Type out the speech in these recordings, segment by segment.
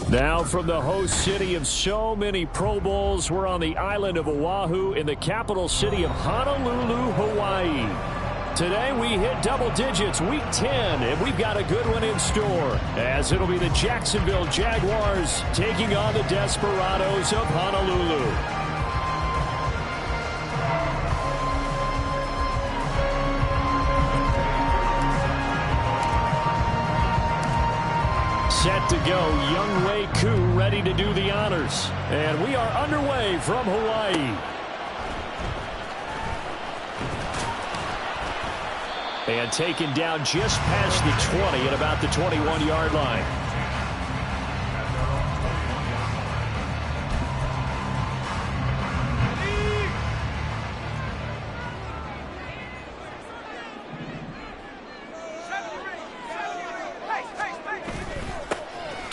Now from the host city of so many Pro Bowls, we're on the island of Oahu in the capital city of Honolulu, Hawaii. Today we hit double digits, week 10, and we've got a good one in store, as it'll be the Jacksonville Jaguars taking on the Desperados of Honolulu. Set to go, Younghoe Koo ready to do the honors. And we are underway from Hawaii. And taken down just past the 20 at about the 21-yard line.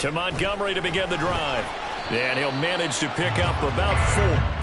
To Montgomery to begin the drive. And he'll manage to pick up about 4.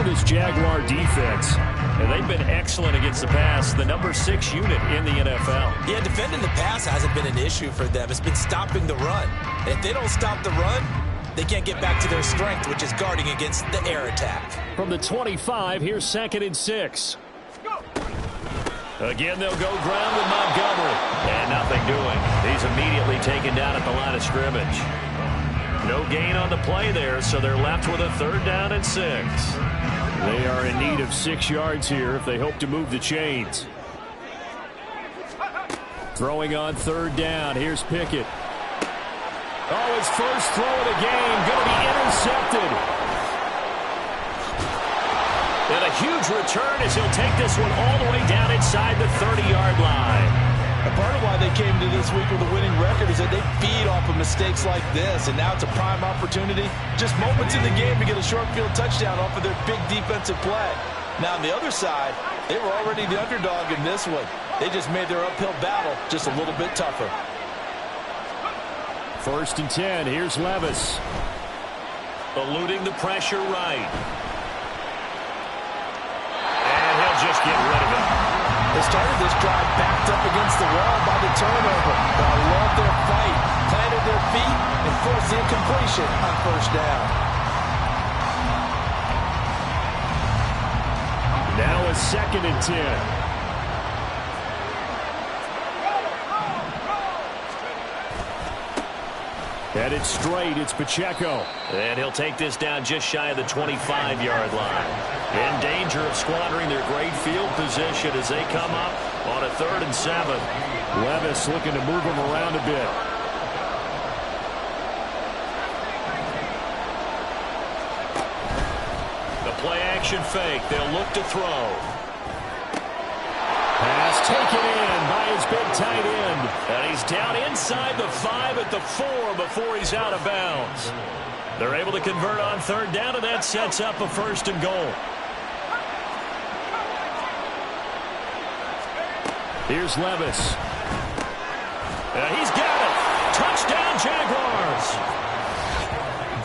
This Jaguar defense, and they've been excellent against the pass, the number 6 unit in the NFL. Yeah, defending the pass hasn't been an issue for them. It's been stopping the run. And if they don't stop the run, they can't get back to their strength, which is guarding against the air attack. From the 25, here's 2nd and 6. Again, they'll go ground with Montgomery. And nothing doing. He's immediately taken down at the line of scrimmage. No gain on the play there, so they're left with a 3rd down and 6. They are in need of 6 yards here if they hope to move the chains. Throwing on 3rd down. Here's Pickett. Oh, his first throw of the game going to be intercepted. And a huge return as he'll take this one all the way down inside the 30-yard line. A part of why they came to this week with a winning record is that they feed off of mistakes like this, and now it's a prime opportunity. Just moments in the game to get a short field touchdown off of their big defensive play. Now, on the other side, they were already the underdog in this one. They just made their uphill battle just a little bit tougher. 1st and 10. Here's Levis. Eluding the pressure right. And he'll just get rid of it. They started this drive backed up against the wall by the turnover. But I love their fight, planted their feet, and forced the incompletion on 1st down. Now a 2nd and 10. Headed straight, it's Pacheco. And he'll take this down just shy of the 25-yard line. In danger of squandering their great field position as they come up on a 3rd and 7. Levis looking to move him around a bit. The play-action fake. They'll look to throw. Pass taken in by his big tight end. And he's down inside the 5 at the 4 before he's out of bounds. They're able to convert on 3rd down, and that sets up a 1st and goal. Here's Levis. He's got it. Touchdown, Jaguars.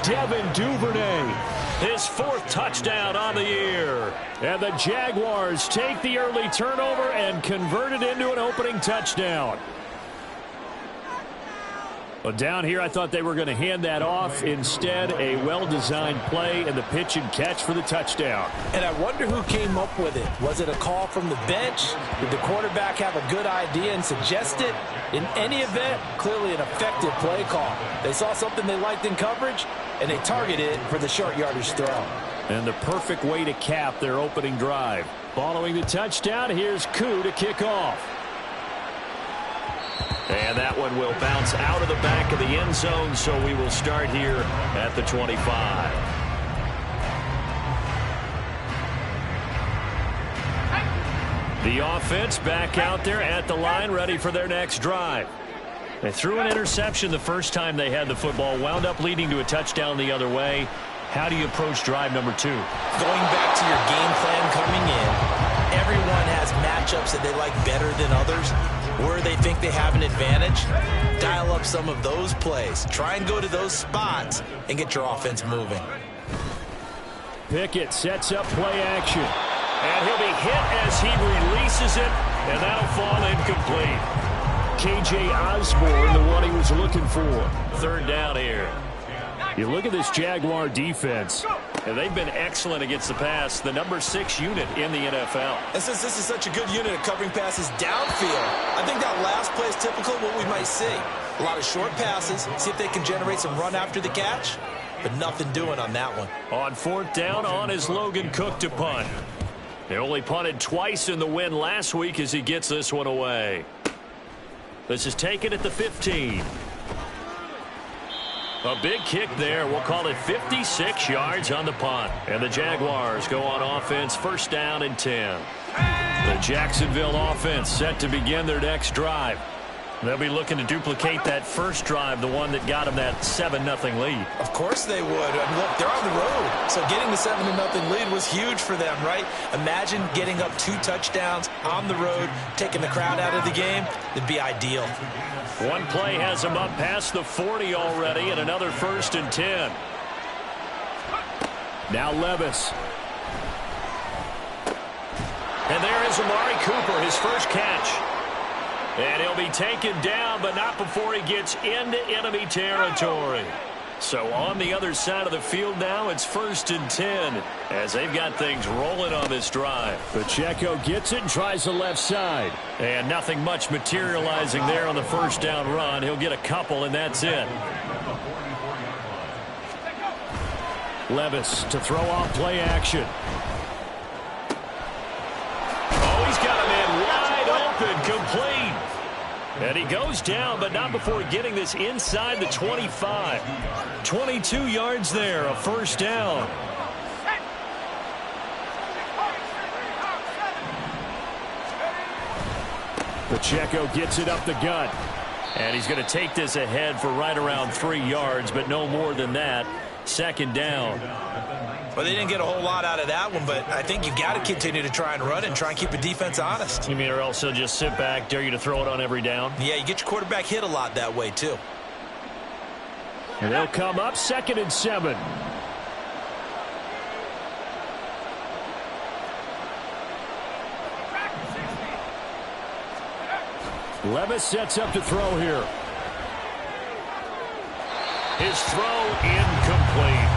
Devin Duvernay. His 4th touchdown on the year. And the Jaguars take the early turnover and convert it into an opening touchdown. Well, down here, I thought they were going to hand that off. Instead, a well-designed play and the pitch and catch for the touchdown. And I wonder who came up with it. Was it a call from the bench? Did the quarterback have a good idea and suggest it? In any event, clearly an effective play call. They saw something they liked in coverage, and they targeted it for the short yardage throw. And the perfect way to cap their opening drive. Following the touchdown, here's Koo to kick off. And that one will bounce out of the back of the end zone, so we will start here at the 25. The offense back out there at the line, ready for their next drive. They threw an interception the first time they had the football, wound up leading to a touchdown the other way. How do you approach drive number 2? Going back to your game plan coming in, everyone has matchups that they like better than others. Where they think they have an advantage, dial up some of those plays. Try and go to those spots and get your offense moving. Pickett sets up play action. And he'll be hit as he releases it, and that'll fall incomplete. K.J. Osborne, the one he was looking for. 3rd down here. You look at this Jaguar defense, and they've been excellent against the pass, the number 6 unit in the NFL. And since this is such a good unit of covering passes downfield, I think that last play is typical of what we might see. A lot of short passes, see if they can generate some run after the catch, but nothing doing on that one. On 4th down, on is Logan Cook to punt. They only punted twice in the win last week as he gets this one away. This is taken at the 15. A big kick there. We'll call it 56 yards on the punt. And the Jaguars go on offense, 1st down and 10. The Jacksonville offense set to begin their next drive. They'll be looking to duplicate that first drive, the one that got them that 7-0 lead. Of course they would. I mean, look, they're on the road. So getting the 7-0 lead was huge for them, right? Imagine getting up 2 touchdowns on the road, taking the crowd out of the game. It'd be ideal. One play has them up past the 40 already, and another 1st and 10. Now Levis. And there is Amari Cooper, his first catch. And he'll be taken down, but not before he gets into enemy territory. So on the other side of the field now, it's 1st and 10 as they've got things rolling on this drive. Pacheco gets it and tries the left side. And nothing much materializing there on the 1st down run. He'll get a couple, and that's it. Levis to throw off play action. Oh, he's got him in wide open, complete. And he goes down, but not before getting this inside the 25. 22 yards there, a 1st down. Pacheco gets it up the gut. And he's going to take this ahead for right around 3 yards, but no more than that. 2nd down. Well, they didn't get a whole lot out of that one, but I think you got to continue to try and run and try and keep the defense honest. You mean or else they'll just sit back, dare you to throw it on every down? Yeah, you get your quarterback hit a lot that way, too. And they'll come up 2nd and 7. Levis sets up to throw here. His throw incomplete.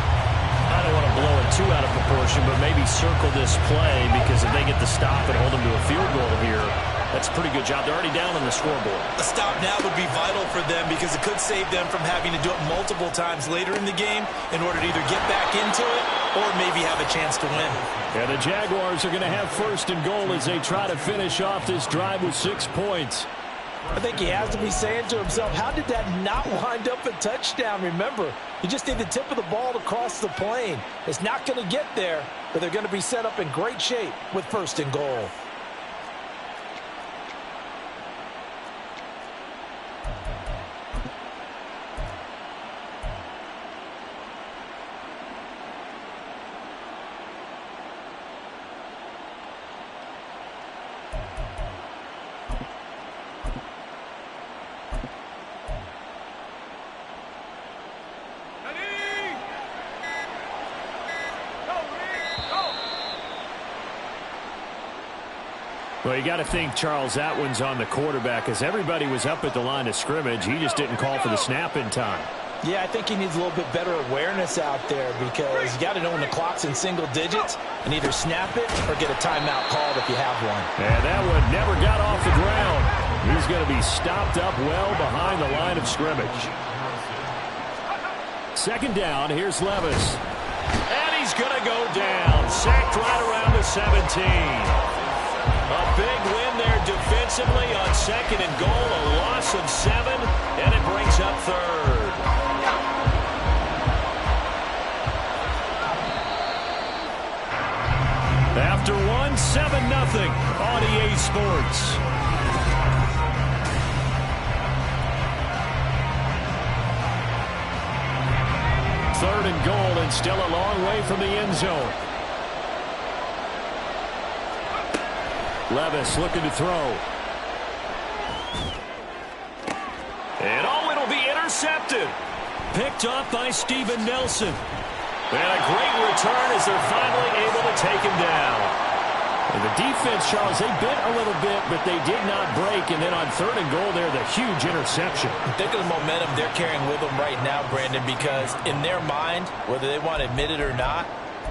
I don't want to blow it too out of proportion, but maybe circle this play, because if they get the stop and hold them to a field goal here, that's a pretty good job. They're already down on the scoreboard. A stop now would be vital for them, because it could save them from having to do it multiple times later in the game in order to either get back into it or maybe have a chance to win. And the Jaguars are going to have 1st and goal as they try to finish off this drive with 6 points. I think he has to be saying to himself, how did that not wind up a touchdown? Remember, you just need the tip of the ball to cross the plane. It's not going to get there, but they're going to be set up in great shape with 1st and goal. Well, you got to think, Charles, that one's on the quarterback as everybody was up at the line of scrimmage. He just didn't call for the snap in time. Yeah, I think he needs a little bit better awareness out there because you got to know when the clock's in single digits and either snap it or get a timeout called if you have one. And that one never got off the ground. He's going to be stopped up well behind the line of scrimmage. Second down, here's Levis. And he's going to go down. Sacked right around the 17. A big win there defensively on second and goal. A loss of 7, and it brings up third. After one, 7-0 on EA Sports. Third and goal, and still a long way from the end zone. Levis looking to throw. And it'll be intercepted. Picked off by Steven Nelson. And a great return as they're finally able to take him down. And the defense, Charles, they bit a little bit, but they did not break. And then on third and goal there, the huge interception. Think of the momentum they're carrying with them right now, Brandon, because in their mind, whether they want to admit it or not,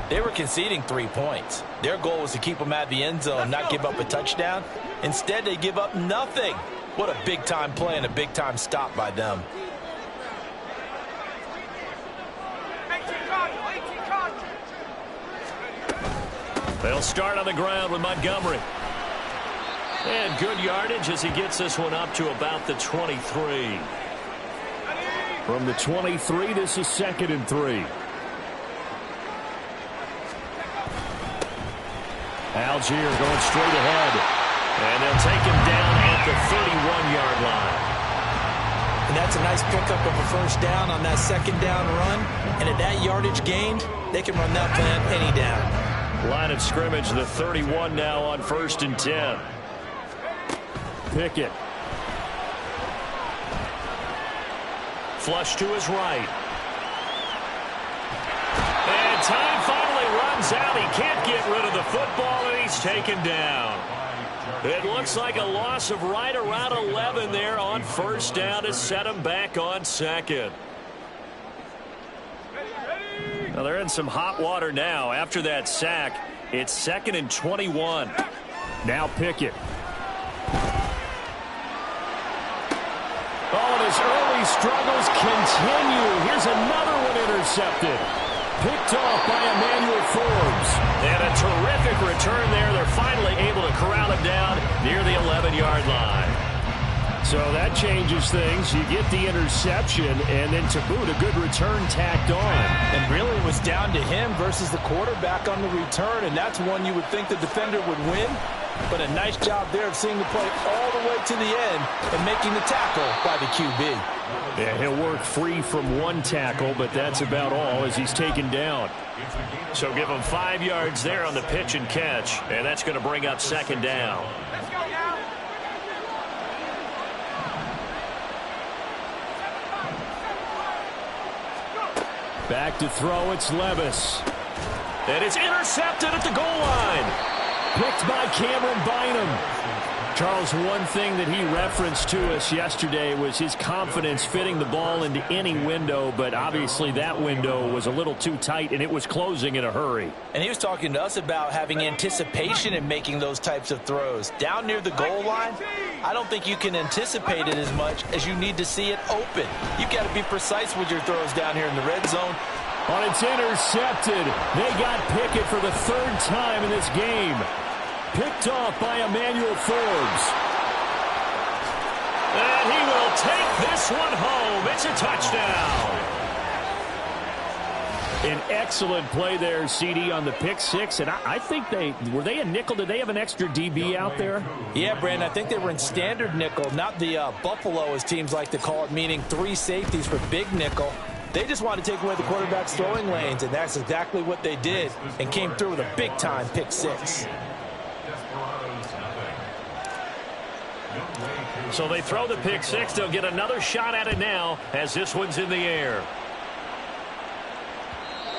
they were conceding 3 points. Their goal was to keep them at the end zone, not give up a touchdown. Instead, they give up nothing. What a big-time play and a big-time stop by them. They'll start on the ground with Montgomery. And good yardage as he gets this one up to about the 23. From the 23, this is 2nd and 3. Algier going straight ahead. And they'll take him down at the 31-yard line. And that's a nice pickup of a first down on that second down run. And at that yardage gained, they can run that plan any down. Line of scrimmage, the 31 now on 1st and 10. Pickett. Flush to his right. And time finally runs out. He can't get rid of the football, and he's taken down. It looks like a loss of right around 11 there on first down to set him back on second. Now they're in some hot water now. After that sack, it's 2nd and 21. Now Pickett. Oh, and his early struggles continue. Here's another one intercepted. Picked off by Emmanuel Forbes. And a terrific return there. They're finally able to corral him down near the 11-yard line. So that changes things. You get the interception, and then to boot, a good return tacked on. And really it was down to him versus the quarterback on the return, and that's one you would think the defender would win. But a nice job there of seeing the play all the way to the end and making the tackle by the QB. Yeah, he'll work free from one tackle, but that's about all as he's taken down. So give him 5 yards there on the pitch and catch, and that's going to bring up 2nd down. Back to throw, it's Levis. And it's intercepted at the goal line. Picked by Cameron Bynum. Charles, one thing that he referenced to us yesterday was his confidence fitting the ball into any window, but obviously that window was a little too tight, and it was closing in a hurry. And he was talking to us about having anticipation in making those types of throws. Down near the goal line, I don't think you can anticipate it as much as you need to see it open. You've got to be precise with your throws down here in the red zone. Oh, it's intercepted. They got Pickett for the 3rd time in this game. Picked off by Emmanuel Forbes. And he will take this one home. It's a touchdown. An excellent play there, CD, on the pick six. And I think were they a nickel? Did they have an extra DB out there? Yeah, Brandon, I think they were in standard nickel, not the Buffalo, as teams like to call it, meaning 3 safeties for big nickel. They just wanted to take away the quarterback's throwing lanes, and that's exactly what they did and came through with a big-time pick six. So they throw the pick six. They'll get another shot at it now as this one's in the air.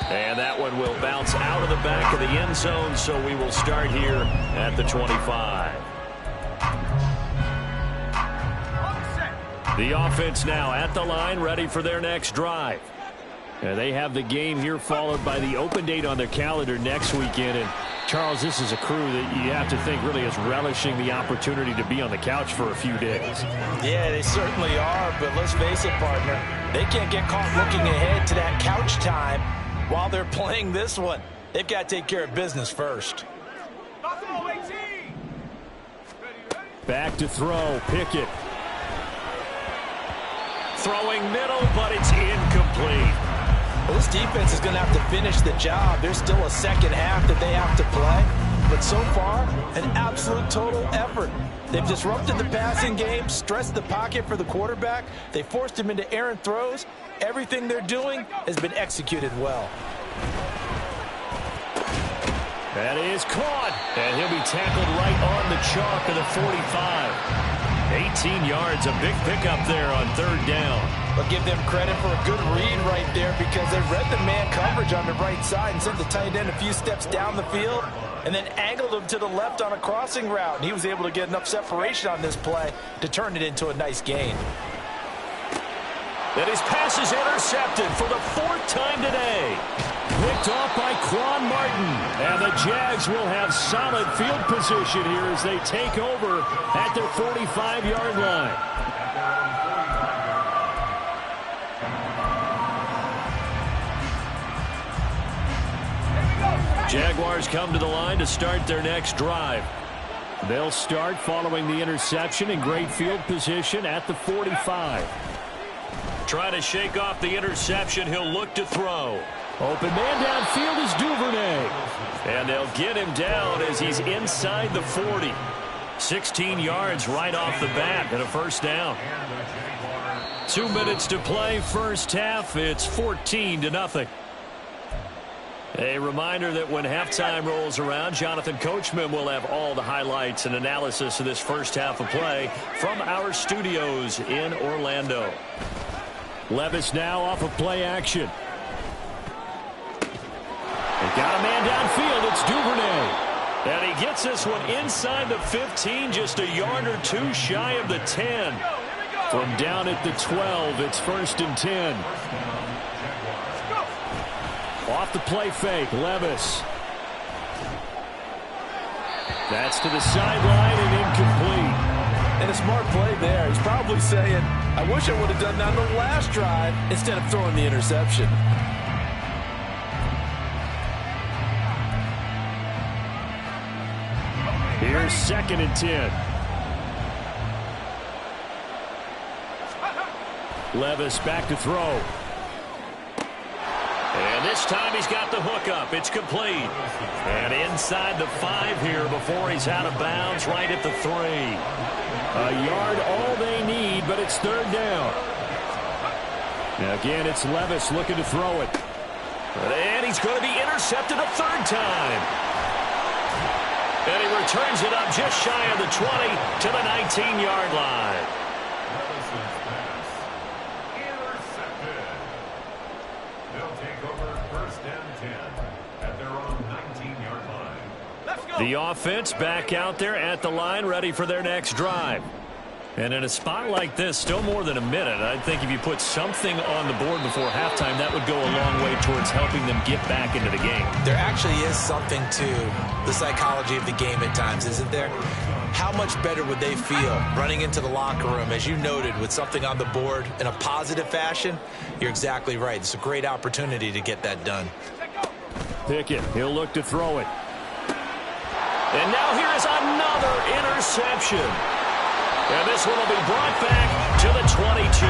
And that one will bounce out of the back of the end zone, so we will start here at the 25. The offense now at the line, ready for their next drive. They have the game here followed by the open date on their calendar next weekend. And Charles, this is a crew that you have to think really is relishing the opportunity to be on the couch for a few days. Yeah, they certainly are, but let's face it, partner. They can't get caught looking ahead to that couch time while they're playing this one. They've got to take care of business first. Back to throw, Pickett. Throwing middle, but it's incomplete. Well, this defense is going to have to finish the job. There's still a second half that they have to play. But so far, an absolute total effort. They've disrupted the passing game, stressed the pocket for the quarterback. They forced him into errant throws. Everything they're doing has been executed well. That is caught. And he'll be tackled right on the chalk of the 45. 18 yards, a big pickup there on third down. But give them credit for a good read right there because they read the man coverage on the right side and sent the tight end a few steps down the field and then angled him to the left on a crossing route. And he was able to get enough separation on this play to turn it into a nice gain. And his pass is intercepted for the fourth time today. Picked off by Quan Martin. And the Jags will have solid field position here as they take over at their 45-yard line. Jaguars come to the line to start their next drive. They'll start following the interception in great field position at the 45. Trying to shake off the interception, he'll look to throw. Open man downfield is Duvernay. And they'll get him down as he's inside the 40. 16 yards right off the bat and a first down. 2 minutes to play first half. It's 14-0. A reminder that when halftime rolls around, Jonathan Coachman will have all the highlights and analysis of this first half of play from our studios in Orlando. Levis now off of play action. They got a man downfield. It's Duvernay. And he gets this one inside the 15, just a yard or two shy of the 10. From down at the 12, it's 1st and 10. Off the play fake, Levis. That's to the sideline and incomplete. And a smart play there. He's probably saying, I wish I would have done that on the last drive instead of throwing the interception. Here's 2nd and 10. Levis back to throw. And this time he's got the hook up. It's complete. And inside the 5 here before he's out of bounds right at the 3. A yard all they need, but it's 3rd down. Now again, it's Levis looking to throw it. And he's going to be intercepted a 3rd time. And he returns it up just shy of the 20 to the 19-yard line. The offense back out there at the line, ready for their next drive. And in a spot like this, still more than a minute, I think if you put something on the board before halftime, that would go a long way towards helping them get back into the game. There actually is something to the psychology of the game at times, isn't there? How much better would they feel running into the locker room, as you noted, with something on the board in a positive fashion? You're exactly right. It's a great opportunity to get that done. Pickett, he'll look to throw it. And now here is another interception. And this one will be brought back to the 22.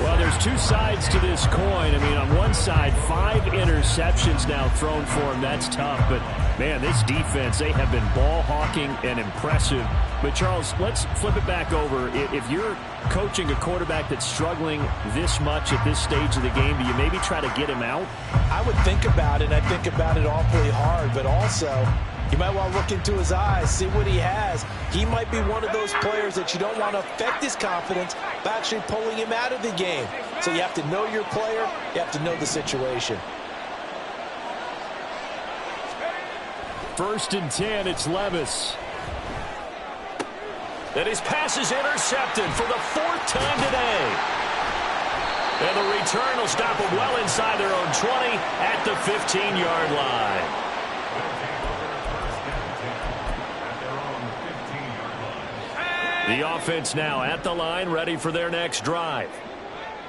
Well, there's two sides to this coin. I mean, on one side, 5 interceptions now thrown for him. That's tough. But, man, this defense, they have been ball hawking and impressive. But, Charles, let's flip it back over. If you're coaching a quarterback that's struggling this much at this stage of the game, do you maybe try to get him out? I would think about it. I think about it awfully hard. But also, you might want to look into his eyes, see what he has. He might be one of those players that you don't want to affect his confidence by actually pulling him out of the game. So you have to know your player. You have to know the situation. 1st and 10, it's Levis. And his pass is intercepted for the 4th time today. And the return will stop them well inside their own 20 at the 15-yard line. The offense now at the line, ready for their next drive.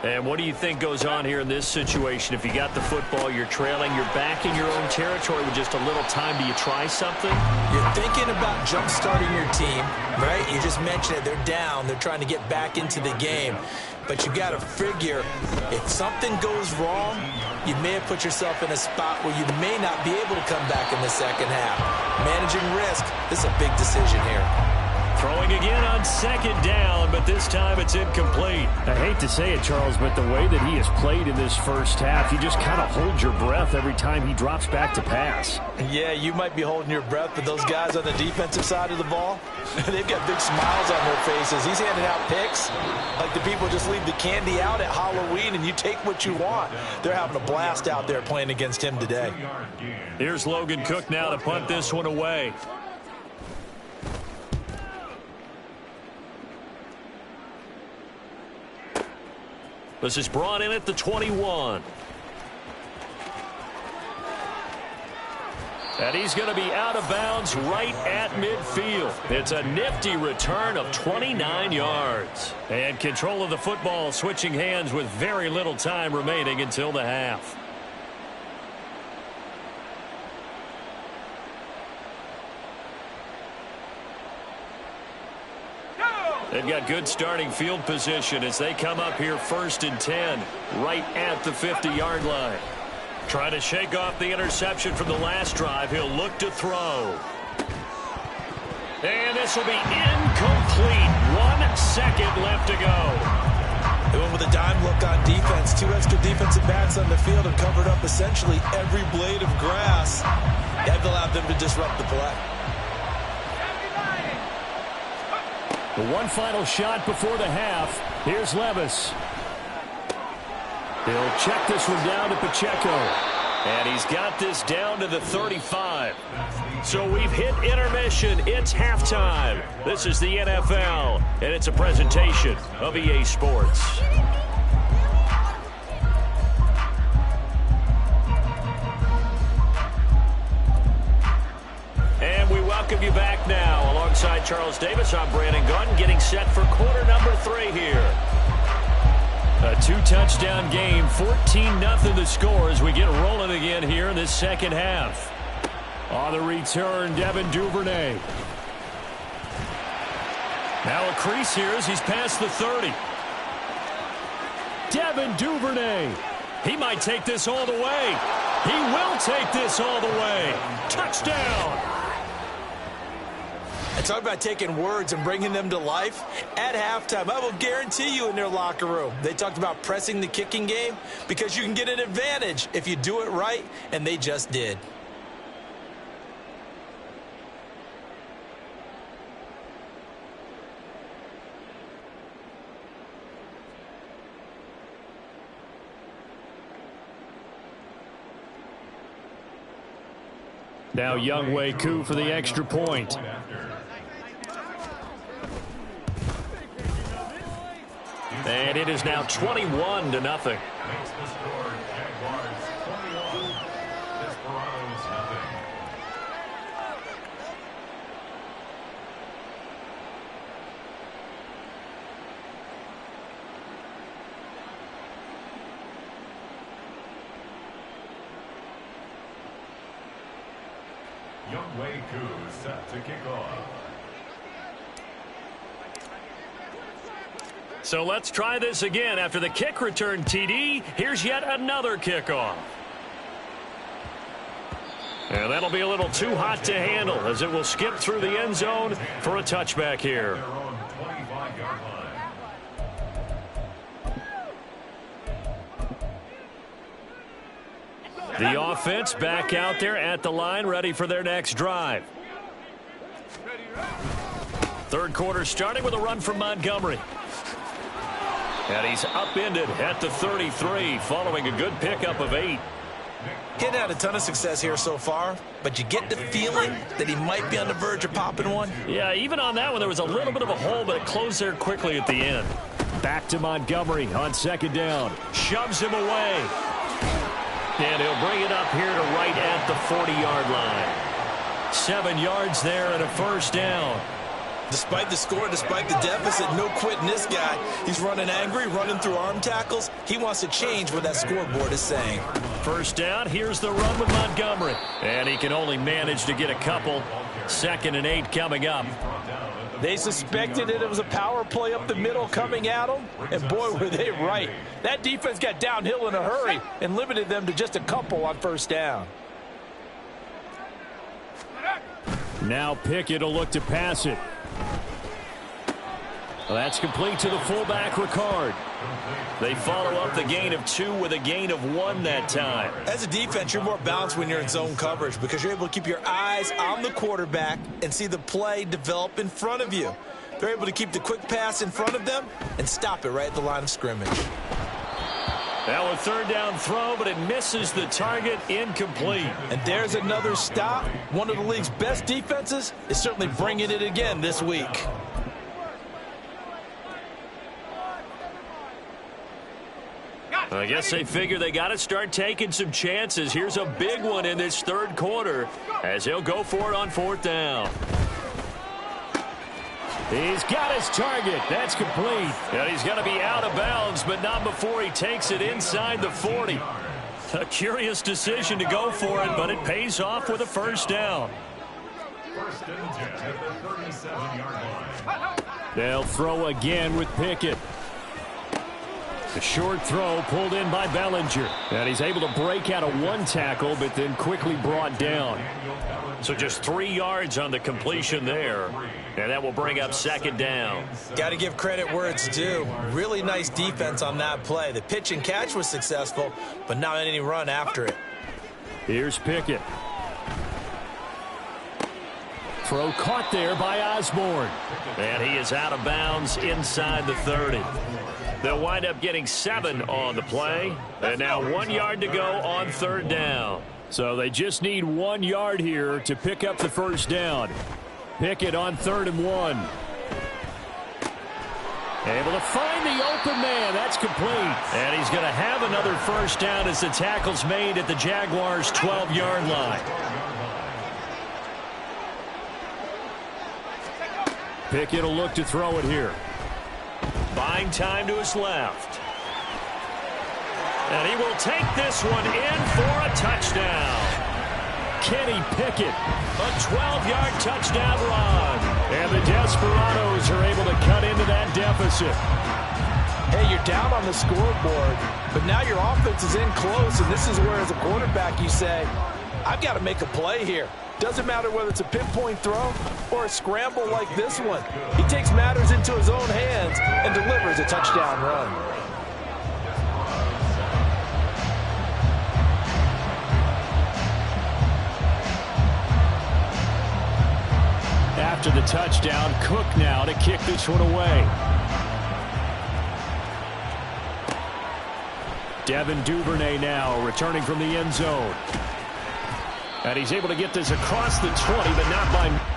And what do you think goes on here in this situation? If you got the football, you're trailing, you're back in your own territory with just a little time. Do you try something? You're thinking about jump-starting your team, right? You just mentioned it. They're down. They're trying to get back into the game. But you got to figure, if something goes wrong, you may have put yourself in a spot where you may not be able to come back in the second half. Managing risk, this is a big decision here. Throwing again on 2nd down, but this time it's incomplete. I hate to say it, Charles, but the way that he has played in this first half, you just kind of hold your breath every time he drops back to pass. Yeah, you might be holding your breath, but those guys on the defensive side of the ball, they've got big smiles on their faces. He's handing out picks like the people just leave the candy out at Halloween and you take what you want. They're having a blast out there playing against him today. Here's Logan Cook now to punt this one away. This is brought in at the 21. And he's going to be out of bounds right at midfield. It's a nifty return of 29 yards. And control of the football switching hands with very little time remaining until the half. They've got good starting field position as they come up here 1st and 10, right at the 50-yard line. Trying to shake off the interception from the last drive. He'll look to throw. And this will be incomplete. 1 second left to go. They went with a dime look on defense. 2 extra defensive backs on the field and covered up essentially every blade of grass. That allowed them to disrupt the play. The one final shot before the half. Here's Levis. He'll check this one down to Pacheco. And he's got this down to the 35. So we've hit intermission. It's halftime. This is the NFL, and it's a presentation of EA Sports. And we welcome you back now. Alongside Charles Davis, I'm Brandon Gunn, getting set for quarter number 3 here. A 2-touchdown game, 14-0 the score as we get rolling again here in this second half. On the return, Devin Duvernay. Now a crease here as he's past the 30. Devin Duvernay. He might take this all the way. He will take this all the way. Touchdown. I talk about taking words and bringing them to life. At halftime, I will guarantee you in their locker room, they talked about pressing the kicking game because you can get an advantage if you do it right, and they just did. Now Younghoe Koo for the extra point. And it is now 21-0. Younghoe Koo set to kick off. So let's try this again. After the kick return TD, here's yet another kickoff. And that'll be a little too hot to handle as it will skip through the end zone for a touchback here. The offense back out there at the line, ready for their next drive. Third quarter starting with a run from Montgomery. And he's upended at the 33 following a good pickup of 8. He hadn't had a ton of success here so far, but you get the feeling that he might be on the verge of popping one. Yeah, even on that one, there was a little bit of a hole, but it closed there quickly at the end. Back to Montgomery on second down. Shoves him away. And he'll bring it up here to right at the 40-yard line. 7 yards there and a first down. Despite the score, despite the deficit, no quitting this guy. He's running angry, running through arm tackles. He wants to change what that scoreboard is saying. First down, here's the run with Montgomery. And he can only manage to get a couple. 2nd and 8 coming up. They suspected it was a power play up the middle coming at them, and boy, were they right. That defense got downhill in a hurry and limited them to just a couple on first down. Now Pickett will look to pass it. Well, that's complete to the fullback, Ricard. They follow up the gain of 2 with a gain of 1 that time. As a defense, you're more balanced when you're in zone coverage because you're able to keep your eyes on the quarterback and see the play develop in front of you. They're able to keep the quick pass in front of them and stop it right at the line of scrimmage. Now a third down throw, but it misses the target, incomplete. And there's another stop. One of the league's best defenses is certainly bringing it again this week. I guess they figure they got to start taking some chances. Here's a big one in this third quarter as he'll go for it on 4th down. He's got his target. That's complete. And he's going to be out of bounds, but not before he takes it inside the 40. A curious decision to go for it, but it pays off with a first down. 1st and 10 at the 37-yard line. They'll throw again with Pickett. The short throw pulled in by Bellinger. And he's able to break out of 1 tackle, but then quickly brought down. So just 3 yards on the completion there. And that will bring up 2nd down. Got to give credit where it's due. Really nice defense on that play. The pitch and catch was successful, but not any run after it. Here's Pickett. Throw caught there by Osborne. And he is out of bounds inside the 30. They'll wind up getting 7 on the play. And now 1 yard to go on 3rd down. So they just need 1 yard here to pick up the first down. Pickett on 3rd and 1. Able to find the open man. That's complete. And he's going to have another first down as the tackle's made at the Jaguars' 12-yard line. Pickett will look to throw it here. Buying time to his left. And he will take this one in for a touchdown. Kenny Pickett, a 12-yard touchdown run. And the Desperados are able to cut into that deficit. Hey, you're down on the scoreboard, but now your offense is in close, and this is where, as a quarterback, you say, I've got to make a play here. Doesn't matter whether it's a pinpoint throw or a scramble like this one. He takes matters into his own hands and delivers a touchdown run. After the touchdown, Cook now to kick this one away. Devin Duvernay now returning from the end zone. And he's able to get this across the 20, but not by...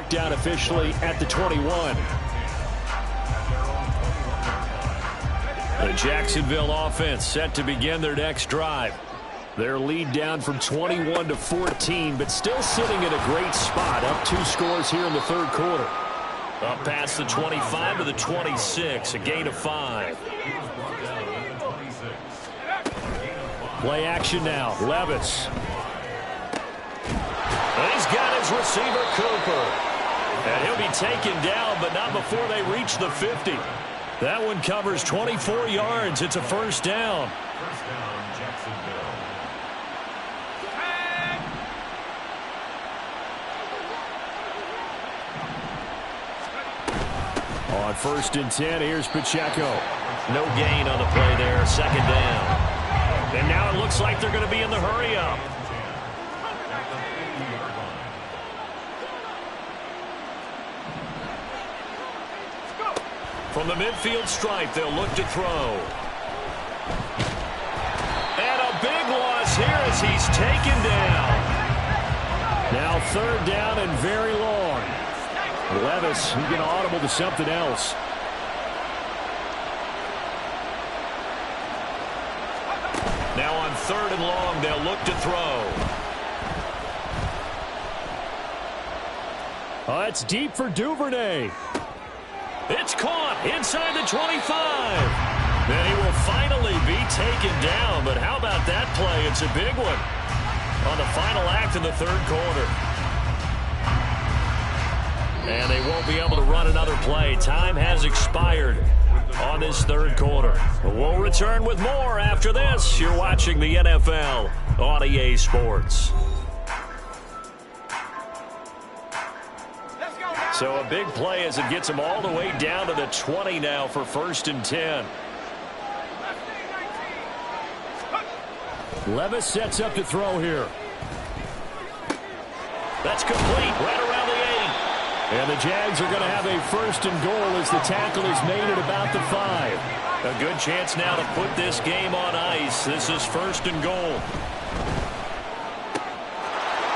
Down officially at the 21. The Jacksonville offense set to begin their next drive. Their lead down from 21 to 14, but still sitting at a great spot. Up 2 scores here in the third quarter. Up past the 25 to the 26, a gain of 5. Play action now. Levis. And he's got his receiver, Cooper. And he'll be taken down, but not before they reach the 50. That one covers 24 yards. It's a first down. First down, Jacksonville. On 1st and 10, here's Pacheco. No gain on the play there, second down. And now it looks like they're going to be in the hurry-up. From the midfield stripe, they'll look to throw. And a big loss here as he's taken down. Now 3rd down and very long. Levis, he's going to audible to something else. Now on 3rd and long, they'll look to throw. Oh, it's deep for Duvernay. It's caught inside the 25. Then he will finally be taken down. But how about that play? It's a big one on the final act of the 3rd quarter. And they won't be able to run another play. Time has expired on this 3rd quarter. We'll return with more after this. You're watching the NFL on EA Sports. So a big play as it gets them all the way down to the 20 now for 1st and 10. Levis sets up to throw here. That's complete right around the 8. And the Jags are going to have a 1st and goal as the tackle is made at about the 5. A good chance now to put this game on ice. This is 1st and goal.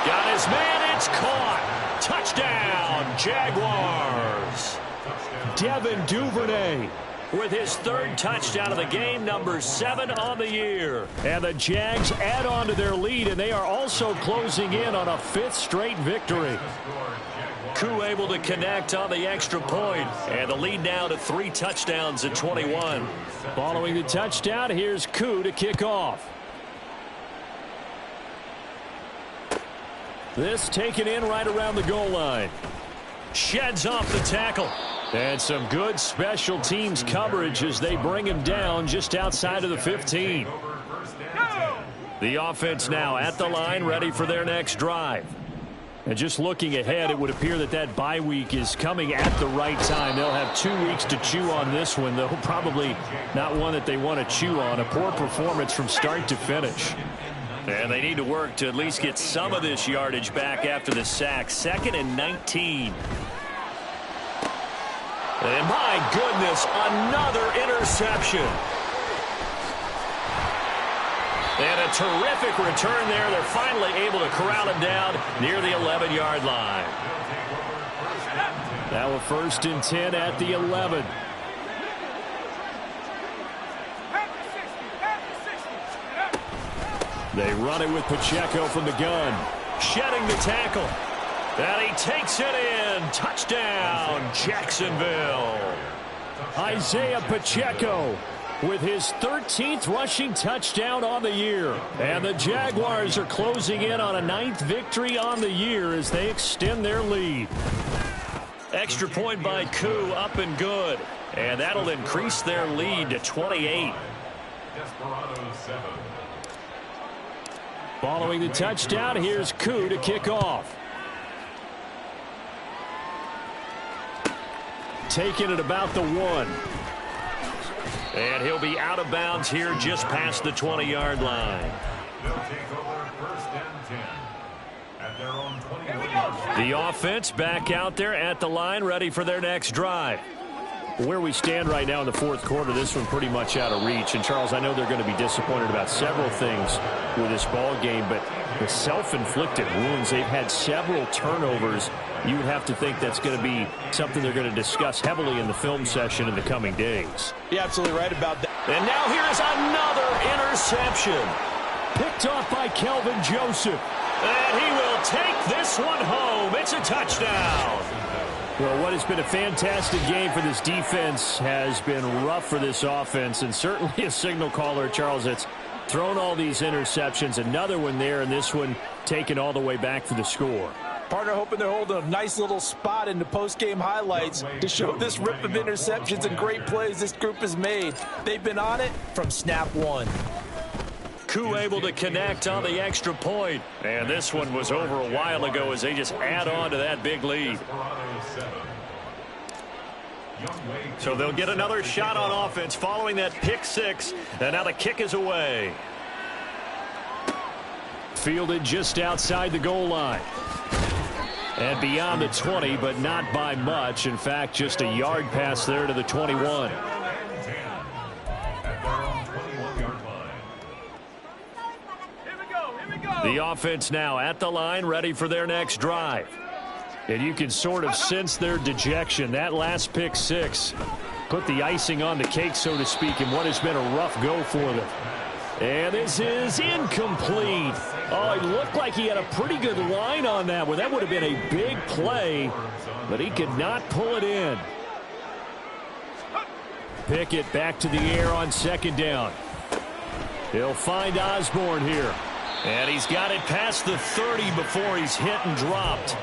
Got his man. It's caught. Touchdown, Jaguars. Devin Duvernay with his 3rd touchdown of the game, number 7 on the year. And the Jags add on to their lead, and they are also closing in on a 5th straight victory. Koo able to connect on the extra point, and the lead now to 3 touchdowns at 21. Following the touchdown, here's Koo to kick off. This taken in right around the goal line. Sheds off the tackle. And some good special teams coverage as they bring him down just outside of the 15. The offense now at the line, ready for their next drive. And just looking ahead, it would appear that that bye week is coming at the right time. They'll have 2 weeks to chew on this one, though probably not one that they want to chew on. A poor performance from start to finish. And they need to work to at least get some of this yardage back after the sack. 2nd and 19. And my goodness, another interception. And a terrific return there. They're finally able to corral him down near the 11-yard line. Now a 1st and 10 at the 11. They run it with Pacheco from the gun. Shedding the tackle. And he takes it in. Touchdown, Jacksonville. Isaiah Pacheco with his 13th rushing touchdown on the year. And the Jaguars are closing in on a 9th victory on the year as they extend their lead. Extra point by Koo, up and good. And that'll increase their lead to 28. Desperados 7. Following the touchdown, here's Koo to kick off. Taking it about the 1. And he'll be out of bounds here just past the 20-yard line. They'll take over 1st and 10 at their own 21-yard line. The offense back out there at the line, ready for their next drive. Where we stand right now in the 4th quarter, this one pretty much out of reach. And, Charles, I know they're going to be disappointed about several things with this ball game, but the self-inflicted wounds, they've had several turnovers. You would have to think that's going to be something they're going to discuss heavily in the film session in the coming days. You're absolutely right about that. And now here's another interception. Picked off by Kelvin Joseph. And he will take this one home. It's a touchdown. Well, what has been a fantastic game for this defense has been rough for this offense, and certainly a signal caller, Charles, that's thrown all these interceptions. Another one there, and this one taken all the way back for the score. Partner hoping they're holding a nice little spot in the post-game highlights to show this rip of interceptions and great plays this group has made. They've been on it from snap one. Koo able to connect on the extra point. And this one was over a while ago as they just add on to that big lead. So they'll get another shot on offense following that pick six. And now the kick is away. Fielded just outside the goal line. And beyond the 20, but not by much. In fact, just a yard pass there to the 21. The offense now at the line, ready for their next drive. And you can sort of sense their dejection. That last pick six put the icing on the cake, so to speak, in what has been a rough go for them. And this is incomplete. Oh, it looked like he had a pretty good line on that one. That would have been a big play, but he could not pull it in. Pickett back to the air on second down. He'll find Osborne here. And he's got it past the 30 before he's hit and dropped.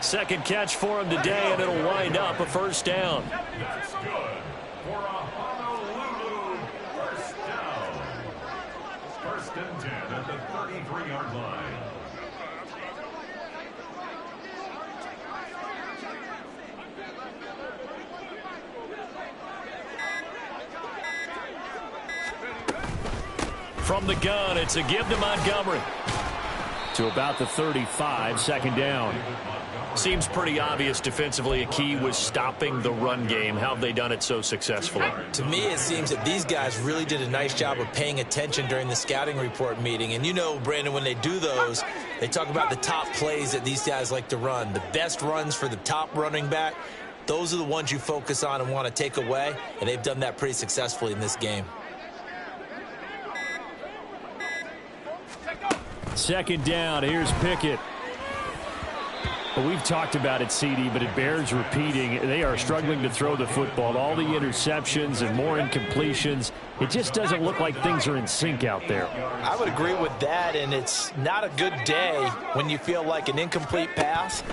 Second catch for him today, and it'll wind up a first down. That's good for a Honolulu first down. First and 10 at the 33-yard line. From the gun, it's a give to Montgomery. To about the 35, second down. Seems pretty obvious defensively a key was stopping the run game. How have they done it so successfully? To me, it seems that these guys really did a nice job of paying attention during the scouting report meeting. And you know, Brandon, when they do those, they talk about the top plays that these guys like to run. The best runs for the top running back, those are the ones you focus on and want to take away. And they've done that pretty successfully in this game. Second down, here's Pickett. Well, we've talked about it, CD, but it bears repeating. They are struggling to throw the football. All the interceptions and more incompletions. It just doesn't look like things are in sync out there. I would agree with that, and it's not a good day when you feel like an incomplete pass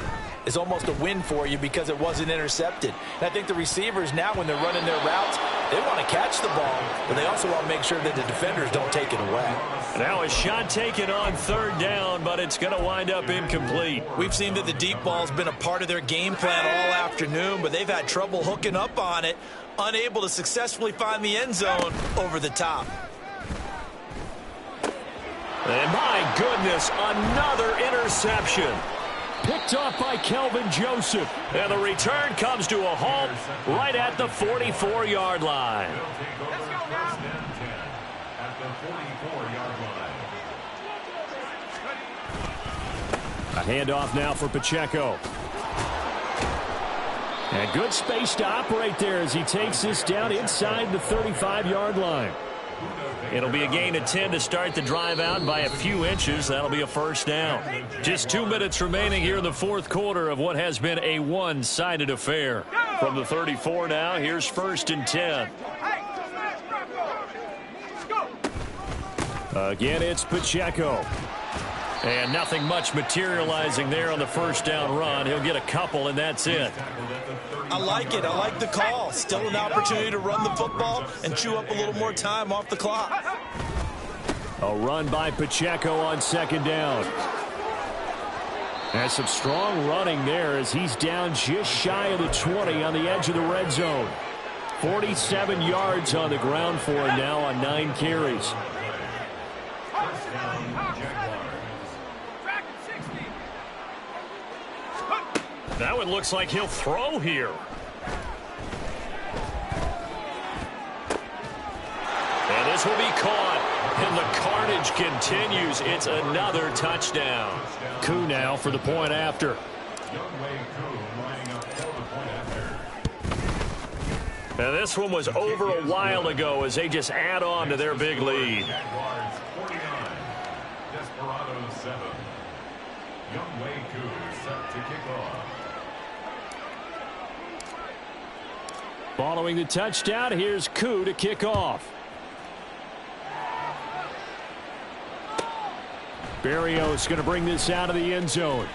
is almost a win for you because it wasn't intercepted. And I think the receivers now, when they're running their routes, they want to catch the ball, but they also want to make sure that the defenders don't take it away. Now a shot taken on third down, but it's going to wind up incomplete. We've seen that the deep ball's been a part of their game plan all afternoon, but they've had trouble hooking up on it, unable to successfully find the end zone over the top. And my goodness, another interception. Picked off by Kelvin Joseph. And the return comes to a halt right at the 44-yard line. A handoff now for Pacheco. And good space to operate there as he takes this down inside the 35-yard line. It'll be a gain of 10 to start the drive out by a few inches. That'll be a first down. Just 2 minutes remaining here in the fourth quarter of what has been a one-sided affair. From the 34 now, here's first and 10. Again, it's Pacheco. And nothing much materializing there on the first down run. He'll get a couple, and that's it. I like it. I like the call. Still an opportunity to run the football and chew up a little more time off the clock. A run by Pacheco on second down. And some strong running there as he's down just shy of the 20 on the edge of the red zone. 47 yards on the ground for him now on 9 carries. That one looks like he'll throw here. And this will be caught. And the carnage continues. It's another touchdown. Koo now for the point after. And this one was over a while ago as they just add on to their big lead. 7. Younghoe Koo set to kick off. Following the touchdown, here's Koo to kick off. Berrios going to bring this out of the end zone.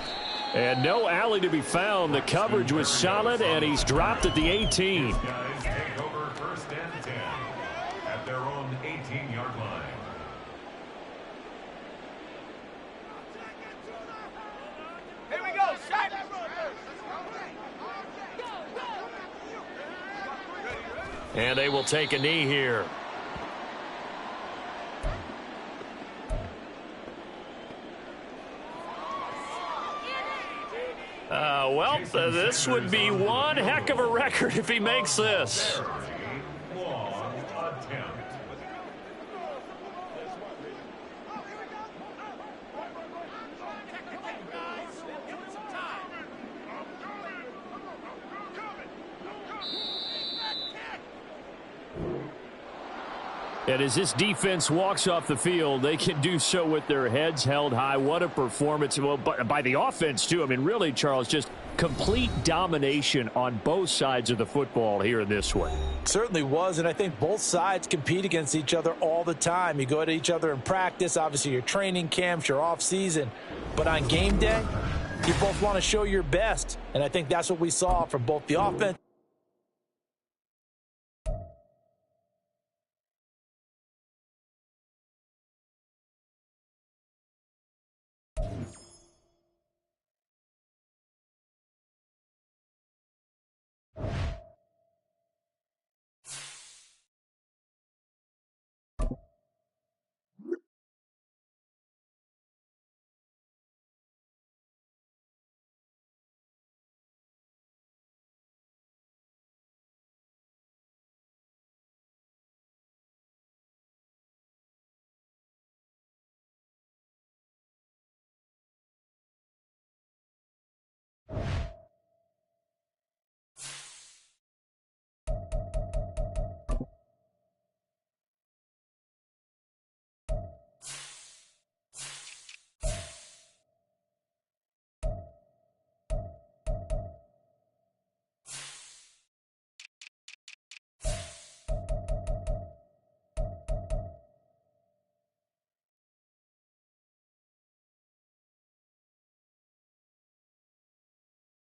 And no alley to be found. The coverage was solid, and he's dropped at the 18. Guys take over 1st and 10 at their own 18-yard line. Here we go, shot. And they will take a knee here. Well, this would be one heck of a record if he makes this. Very long attempt. And as this defense walks off the field, they can do so with their heads held high. What a performance. Well, by the offense, too. I mean, really, Charles, just complete domination on both sides of the football here in this one. Certainly was, and I think both sides compete against each other all the time. You go at each other in practice, obviously your training camps, your off-season. But on game day, you both want to show your best, and I think that's what we saw from both the offense